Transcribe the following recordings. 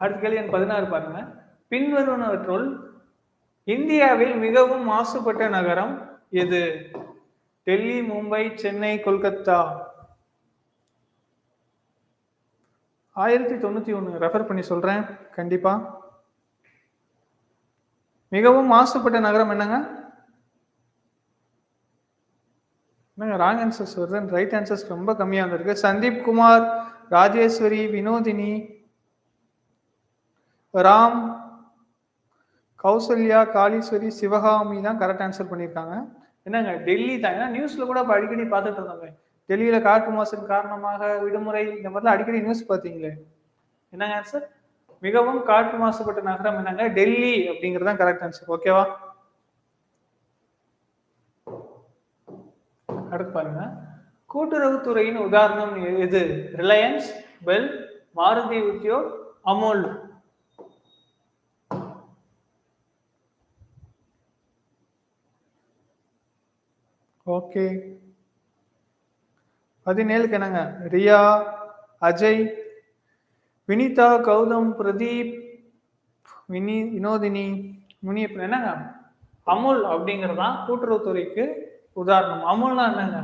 அடுத்த கேள்வி எண் 16 பாருங்க. பின்வருவனவற்றுள் இந்தியாவில் மிகவும் மாசுபட்ட நகரம் எது? டெல்லி, மும்பை, சென்னை, கொல்கத்தா. 1091 ரெஃபர் பண்ணி சொல்றேன் கண்டிப்பா. மிகவும் மாசுபட்ட நகரம் என்னங்க? என்னங்க ராங் ஆன்சர்ஸ் வருது, ரைட் ஆன்சர்ஸ் ரொம்ப கம்மியா வந்திருக்கு. சந்தீப் குமார், ராஜேஸ்வரி, வினோதினி, ராம், கௌசல்யா, காளீஸ்வரி, சிவகாமி தான் கரெக்ட் ஆன்சர் பண்ணியிருக்காங்க. என்னங்க டெல்லி தான். ஏன்னா நியூஸ்ல கூட அடிக்கடி பார்த்துட்டு இருந்தோங்க. டெல்லியில காற்று மாசின் காரணமாக விடுமுறை, இந்த மாதிரிலாம் அடிக்கடி நியூஸ் பார்த்தீங்களே. என்னங்க ஆன்சர்? மிகவும் காற்று மாசுபட்ட நகரம் என்னங்க? டெல்லி அப்படிங்கிறது தான் கரெக்ட் ஆன்சர். ஓகேவா? அடுத்து பாருங்க. கூட்டுறவுத்துறையின் உதாரணம் எது? ரிலையன்ஸ், பெல், மாருதி உத்யோக், அமுல். ஓகே, 17க்கு என்னங்க? ரியா, அஜய், வினிதா, கௌதம், பிரதீப், வினோதினி, முனியப்பன். என்னங்க அமுல் அப்படிங்கறதான் கூட்டுறவுத்துறைக்கு உதாரணம். அமுல்னா என்னங்க?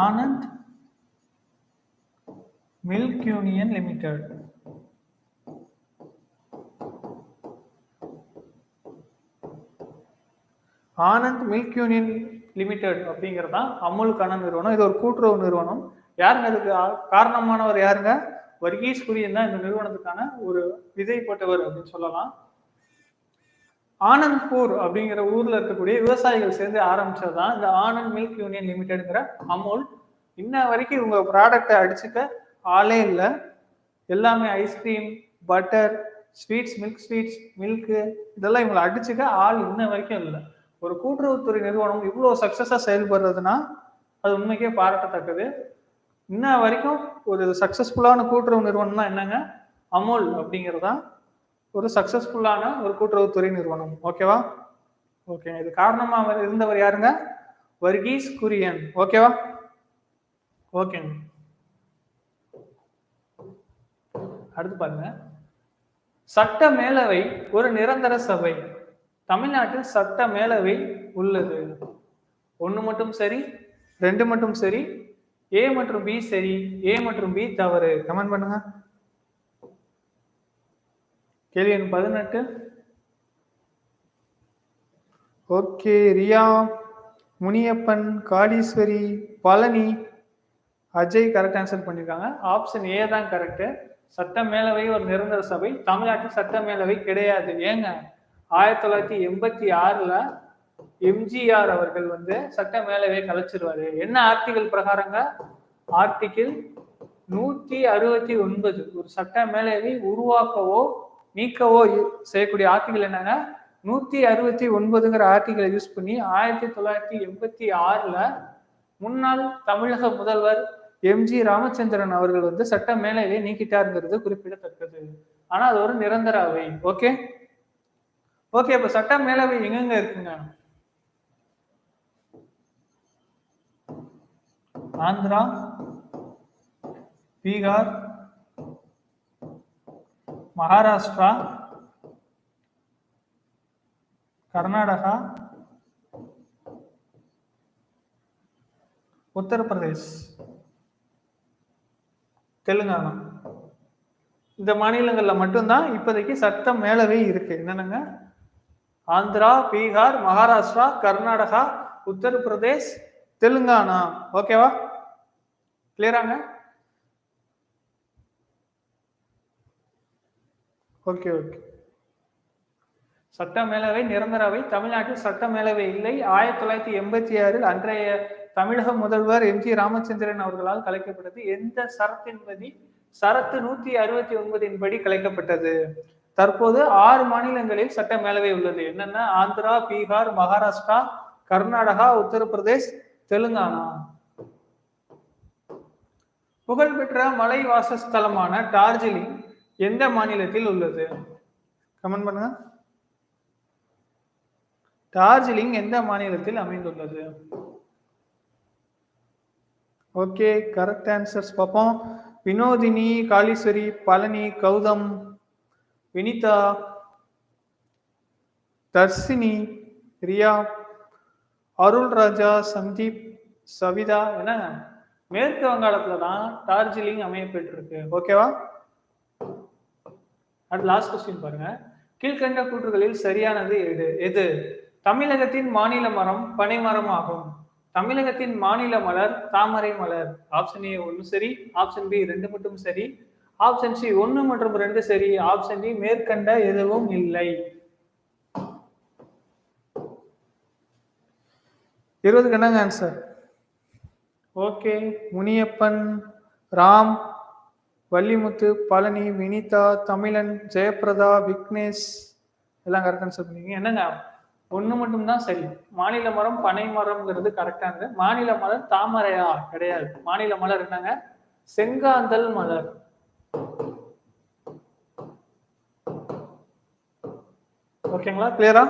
Anand milk union limited. Anand milk union limited அப்படிங்கிறதா அமுலுக்கான நிறுவனம். இது ஒரு கூட்டுறவு நிறுவனம். யாருங்க அதுக்கு காரணமானவர்? யாருங்க? வர்கீஸ் குரியன் தான் இந்த நிறுவனத்துக்கான ஒரு விதை போட்டவர் அப்படின்னு சொல்லலாம். ஆனந்த்பூர் அப்படிங்கிற ஊர்ல இருக்கக்கூடிய விவசாயிகள் சேர்ந்து ஆரம்பிச்சதுதான் இந்த ஆனந்த் மில்க் யூனியன் லிமிடெட்ங்கிற அமுல். இன்ன வரைக்கும் இவங்க ப்ராடக்டை அடிச்சுக்க ஆளே இல்லை. எல்லாமே ice cream, butter, sweets, milk sweets, milk, இதெல்லாம் இவங்களை அடிச்சுக்க ஆள் இன்ன வரைக்கும் இல்லை. ஒரு கூட்டுறவுத்துறை நிறுவனம் இவ்வளவு சக்சஸா செயல்படுறதுன்னா அது உண்மைக்கே பாராட்டத்தக்கது. இன்ன வரைக்கும் ஒரு சக்சஸ்ஃபுல்லான கூட்டுறவு நிறுவனம் தான் என்னங்க? அமுல் அப்படிங்கிறதா ஒரு சக்சஸ்ஃபுல்லான ஒரு கூட்டுறவுத்துறை நிறுவனம். ஓகேவா? ஓகே, இது காரணமா இருந்தவர் யாருங்க? வர்கீஸ் குரியன். ஓகேவா? ஓகேங்க. அடுத்து பாருங்க. சட்ட மேலவை ஒரு நிரந்தர சபை. தமிழ்நாட்டில் சட்ட மேலவை உள்ளது. 1 மட்டும் சரி, 2 மட்டும் சரி, ஏ மற்றும் பி சரி, ஏ மற்றும் பி தவறு. கமெண்ட் பண்ணுங்க. கேள்வி எண் 18. Okay, Riya, Muniyappan, Kaliswari, Palani, Ajay correct answer பண்ணிருக்காங்க. ஆப்ஷன் ஏ தான் கரெக்ட். சட்ட மேலவை ஒரு நிரந்தர சபை. தமிழ்நாட்டில் சட்ட மேலவை கிடையாது. ஏங்க 1986ல எம்ஜிஆர் அவர்கள் சட்ட மேலவை கலைச்சிருவாரு. என்ன ஆர்டிகிள் பிரகாரங்க? ஆர்டிகிள் 169. ஒரு சட்ட மேலவை உருவாக்கவோ நீக்கவோ செய்யக்கூடிய ஆர்டிகிள் என்னங்க? 169ங்கிற ஆர்டிகிளை யூஸ் பண்ணி 1986ல முன்னாள் தமிழக முதல்வர் எம்ஜி ராமச்சந்திரன் அவர்கள் சட்ட மேலவை நீக்கிட்டாருங்கிறது குறிப்பிடத்தக்கது. ஆனா அது ஒரு நிரந்தர அவை. Okay okay. இப்ப சட்ட மேலவை எங்கெங்க இருக்குங்க? ஆந்திரா, பீகார், மகாராஷ்டிரா, கர்நாடகா, உத்தரப்பிரதேஷ், தெலுங்கானா. இந்த மாநிலங்கள்ல மட்டும்தான் இப்போதைக்கு சட்ட மேலவை இருக்கு. என்னென்னங்க? ஆந்திரா, பீகார், மகாராஷ்டிரா, கர்நாடகா, உத்தரப்பிரதேஷ், தெலுங்கானா. ஓகேவா? கிளியராங்க? Okay okay. சட்ட மேலவை நிரந்தர அவை. தமிழ்நாட்டில் சட்ட மேலவை இல்லை. 1986 அன்றைய தமிழக முதல்வர் எம்ஜி ராமச்சந்திரன் அவர்களால் கலைக்கப்பட்டது. எந்த சரத்தின்படி? சரத்து 169 படி கலைக்கப்பட்டது. தற்போது 6 மாநிலங்களில் சட்ட மேலவை உள்ளது. என்னென்ன? ஆந்திரா, பீகார், மகாராஷ்டிரா, கர்நாடகா, உத்தரப்பிரதேஷ், தெலுங்கானா. புகழ்பெற்ற மலை வாசஸ்தலமான டார்ஜிலிங் எந்த மாநிலத்தில் உள்ளது? கமெண்ட் பண்ணுங்க. டார்ஜிலிங் எந்த மாநிலத்தில் அமைந்துள்ளது? ஓகே, கரெக்ட் ஆன்சர்ஸ் பார்ப்போம். வினோதினி, காளீஸ்வரி, பழனி, கௌதம், வினிதா, தர்ஷினி, ரியா, அருள் ராஜா, சந்தீப், சவிதா என மேற்கு வங்காளத்துல தான் டார்ஜிலிங் அமைய பெற்றிருக்கு. ஓகேவா? அடுத்து லாஸ்ட் கொஸ்டின் பாருங்க. கீழ்கண்ட கூற்றுகளில் சரியானது எது? தமிழகத்தின் மாநில மரம் பனைமரம் ஆகும். தமிழகத்தின் மாநில மலர் தாமரை மலர். ஆப்ஷன் ஏ 1 சரி, ஆப்ஷன் பி 2 மட்டும் சரி, ஆப்ஷன் சி 1 மற்றும் 2 சரி, ஆப்ஷன் டி மேற்கண்ட எதுவும் இல்லை. 20 என்னங்க ஆன்சர்? ஓகே, முனியப்பன், ராம், வள்ளிமுத்து, பழனி, வினிதா, தமிழன், ஜெயபிரதா, விக்னேஷ் எல்லாம் கரெக்ட் ஆன்சர் பண்ணீங்க. என்னங்க 1 மட்டும் தான் சரி. மாநில மரம் பனை மரம்ங்கிறது கரெக்டானது. மாநில மலர் தாமரையா? கிடையாது. மாநில மலர் என்னங்க? செங்காந்தல் மலர். ஓகேங்களா? கிளியரா?